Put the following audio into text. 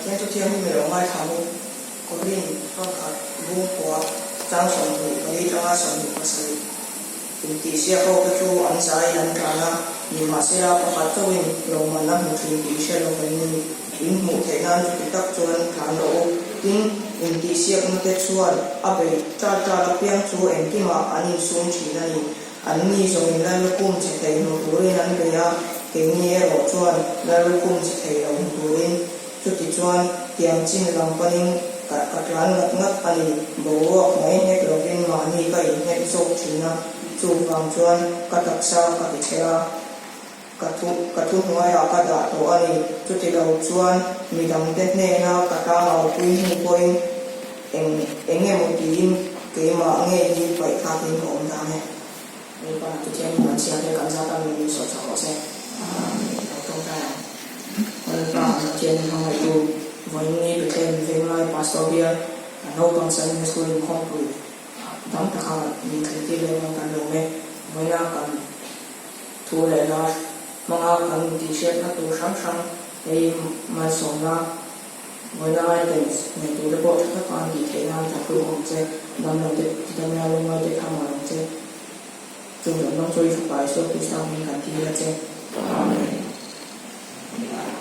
天昨天没有买汤，嗰邊嗰個烏果張上路嗰啲張上路嗰時，點地些好嗰種安在人家啦，而嘛是啦，不發作為農民啦，唔全地些農民，點冇睇難就得做人看到，點地些咁嘅做啊，阿被渣啦變做人哋嘛，安尼送錢那裡，安尼送人來個工資睇唔到咧，安個呀，給你落賺，來個工資睇唔到咧。จุดที่ชวนเตรียมจิ้มลำปนิงกัดร้านงัดอันนี้บอกไหนเน็กเราเป็นมานี่ก็เน็กส่งชินะจูบางชวนกัดตักซากัดเชียกัดทุกหัวยกัดดาตัวอันนี้จุดที่เราชวนมีดำเด็ดเน่นะกัดตาเราคุยหูคุยเอ็งเงี้ยมุกีนเกี่ยมาเงี้ยดีไปคาทิ้งของทางเนี่ยมีปัญหาจุดที่มันเสียในการสร้างมีส่วนสำคัญเราต้องได้Jen hong itu voini bekem vengai pastovia no bangsan school in Hongkong dam takha ni khiti le kan lo me voina kan thu le na manga kan t-shirt na tu sam ei ma sona voina items ne tu le bot ta kan di ke na ta ku hong che dam lo de dam ya lo mai de tham ma che chung lo no choi chu pai so ku sam ni kan ti le che